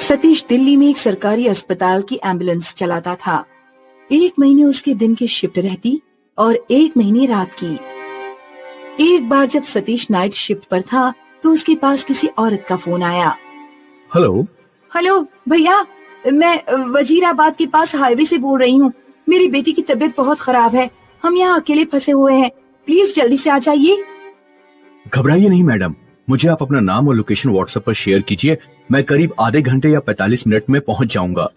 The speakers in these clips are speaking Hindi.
सतीश दिल्ली में एक सरकारी अस्पताल की एम्बुलेंस चलाता था। 1 महीने उसके दिन की शिफ्ट रहती और 1 महीने रात की। एक बार जब सतीश नाइट शिफ्ट पर था तो उसके पास किसी औरत का फोन आया। हेलो भैया, मैं वजीराबाद के पास हाईवे से बोल रही हूँ। मेरी बेटी की तबीयत बहुत खराब है। हम यहाँ अकेले फंसे हुए हैं। प्लीज जल्दी से आ जाइए। घबराइए नहीं मैडम, मुझे आप अपना नाम और लोकेशन व्हाट्सएप पर शेयर कीजिए। मैं करीब आधे घंटे या 45 मिनट में पहुँच जाऊंगा।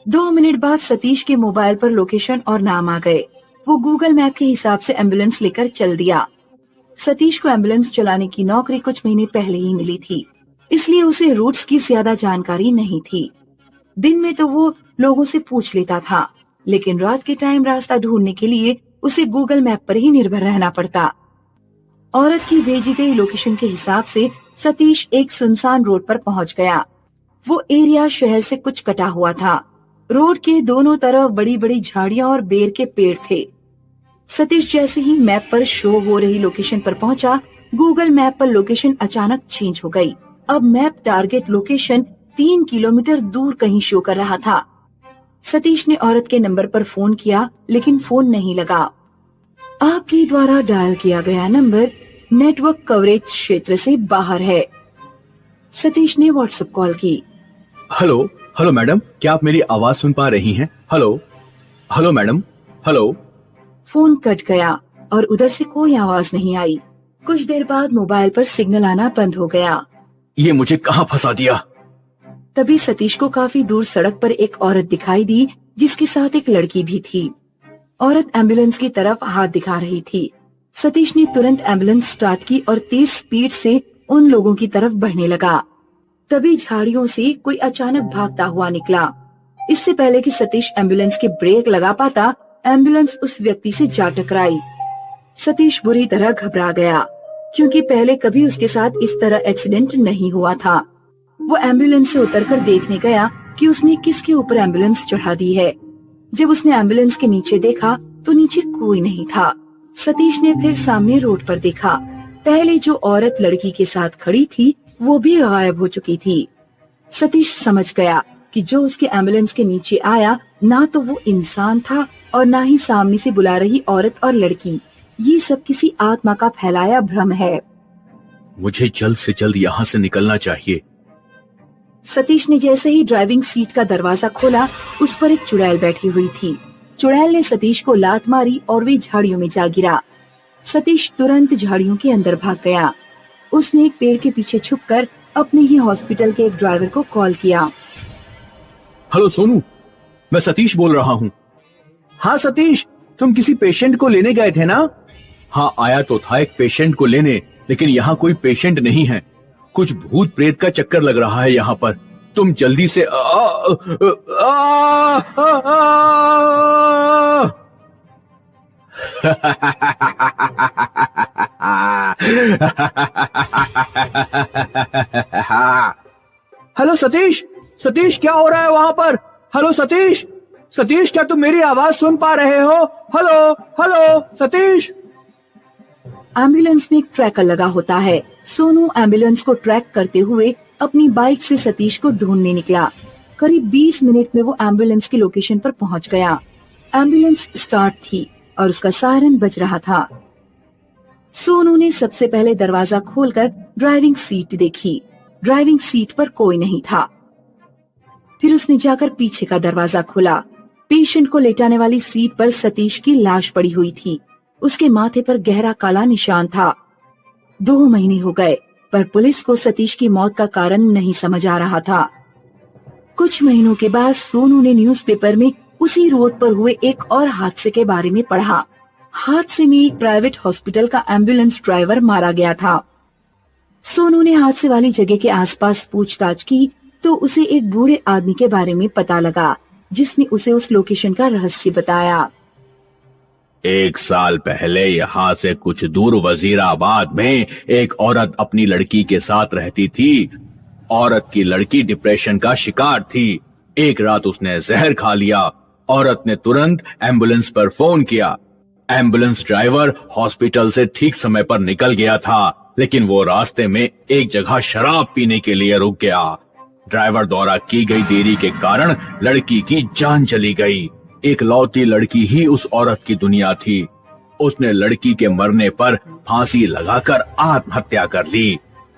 2 मिनट बाद सतीश के मोबाइल पर लोकेशन और नाम आ गए। वो गूगल मैप के हिसाब से एम्बुलेंस लेकर चल दिया। सतीश को एम्बुलेंस चलाने की नौकरी कुछ महीने पहले ही मिली थी, इसलिए उसे रूट्स की ज्यादा जानकारी नहीं थी। दिन में तो वो लोगों से पूछ लेता था, लेकिन रात के टाइम रास्ता ढूंढने के लिए उसे गूगल मैप पर ही निर्भर रहना पड़ता। औरत की भेजी गई लोकेशन के हिसाब से सतीश एक सुनसान रोड पर पहुंच गया। वो एरिया शहर से कुछ कटा हुआ था। रोड के दोनों तरफ बड़ी बड़ी झाड़ियां और बेर के पेड़ थे। सतीश जैसे ही मैप पर शो हो रही लोकेशन पर पहुंचा, गूगल मैप पर लोकेशन अचानक चेंज हो गई। अब मैप टारगेट लोकेशन 3 किलोमीटर दूर कहीं शो कर रहा था। सतीश ने औरत के नंबर पर फोन किया, लेकिन फोन नहीं लगा। आपके द्वारा डायल किया गया नंबर नेटवर्क कवरेज क्षेत्र से बाहर है। सतीश ने व्हाट्सएप कॉल की। हेलो मैडम, क्या आप मेरी आवाज सुन पा रही हैं? Hello madam, hello. Phone cut गया और उधर से कोई आवाज नहीं आई। कुछ देर बाद मोबाइल पर सिग्नल आना बंद हो गया। ये मुझे कहाँ फंसा दिया? तभी सतीश को काफी दूर सड़क पर एक औरत दिखाई दी, जिसके साथ एक लड़की भी थी। औरत एम्बुलेंस की तरफ हाथ दिखा रही थी। सतीश ने तुरंत एम्बुलेंस स्टार्ट की और तेज स्पीड से उन लोगों की तरफ बढ़ने लगा। तभी झाड़ियों से कोई अचानक भागता हुआ निकला। इससे पहले कि सतीश एम्बुलेंस के ब्रेक लगा पाता, एम्बुलेंस उस व्यक्ति से जा टकराई। सतीश बुरी तरह घबरा गया, क्योंकि पहले कभी उसके साथ इस तरह एक्सीडेंट नहीं हुआ था। वो एम्बुलेंस से उतरकर देखने गया कि उसने किसके ऊपर एम्बुलेंस चढ़ा दी है। जब उसने एम्बुलेंस के नीचे देखा तो नीचे कोई नहीं था। सतीश ने फिर सामने रोड पर देखा। पहले जो औरत लड़की के साथ खड़ी थी, वो भी गायब हो चुकी थी। सतीश समझ गया कि जो उसके एम्बुलेंस के नीचे आया, ना तो वो इंसान था और ना ही सामने से बुला रही औरत और लड़की। ये सब किसी आत्मा का फैलाया भ्रम है। मुझे जल्द से जल्द यहाँ से निकलना चाहिए। सतीश ने जैसे ही ड्राइविंग सीट का दरवाजा खोला, उस पर एक चुड़ैल बैठी हुई थी। चुड़ैल ने सतीश को लात मारी और वे झाड़ियों में जा गिरा। सतीश तुरंत झाड़ियों के अंदर भाग गया। उसने एक पेड़ के पीछे छुपकर अपने ही हॉस्पिटल के एक ड्राइवर को कॉल किया। हेलो सोनू, मैं सतीश बोल रहा हूँ। हाँ सतीश, तुम किसी पेशेंट को लेने गए थे ना? हाँ, आया तो था एक पेशेंट को लेने, लेकिन यहाँ कोई पेशेंट नहीं है। कुछ भूत प्रेत का चक्कर लग रहा है यहाँ पर। तुम जल्दी से हेलो सतीश, क्या हो रहा है वहाँ पर? हेलो सतीश, क्या तुम मेरी आवाज सुन पा रहे हो? हेलो सतीश। एम्बुलेंस में एक ट्रैकर लगा होता है। सोनू एम्बुलेंस को ट्रैक करते हुए अपनी बाइक से सतीश को ढूंढने निकला। करीब 20 मिनट में वो एम्बुलेंस की लोकेशन पर पहुंच गया। एम्बुलेंस स्टार्ट थी और उसका सायरन बज रहा था। सोनू ने सबसे पहले दरवाजा खोलकर ड्राइविंग सीट देखी। ड्राइविंग सीट पर कोई नहीं था। फिर उसने जाकर पीछे का दरवाजा खोला। पेशेंट को लेटाने वाली सीट पर सतीश की लाश पड़ी हुई थी। उसके माथे पर गहरा काला निशान था। 2 महीने हो गए, पर पुलिस को सतीश की मौत का कारण नहीं समझ आ रहा था। कुछ महीनों के बाद सोनू ने न्यूज़पेपर में उसी रोड पर हुए एक और हादसे के बारे में पढ़ा। हादसे में एक प्राइवेट हॉस्पिटल का एम्बुलेंस ड्राइवर मारा गया था। सोनू ने हादसे वाली जगह के आसपास पूछताछ की तो उसे एक बूढ़े आदमी के बारे में पता लगा, जिसने उसे उस लोकेशन का रहस्य बताया। 1 साल पहले यहाँ से कुछ दूर वजीराबाद में एक औरत अपनी लड़की के साथ रहती थी। औरत की लड़की डिप्रेशन का शिकार थी। एक रात उसने जहर खा लिया। औरत ने तुरंत एम्बुलेंस पर फोन किया। एम्बुलेंस ड्राइवर हॉस्पिटल से ठीक समय पर निकल गया था, लेकिन वो रास्ते में एक जगह शराब पीने के लिए रुक गया। ड्राइवर द्वारा की गई देरी के कारण लड़की की जान चली गई। एक लौती लड़की ही उस औरत की दुनिया थी। उसने लड़की के मरने पर फांसी लगाकर आत्महत्या कर ली।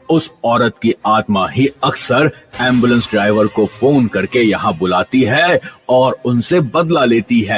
उस औरत की आत्मा ही अक्सर एम्बुलेंस ड्राइवर को फोन करके यहाँ बुलाती है और उनसे बदला लेती है।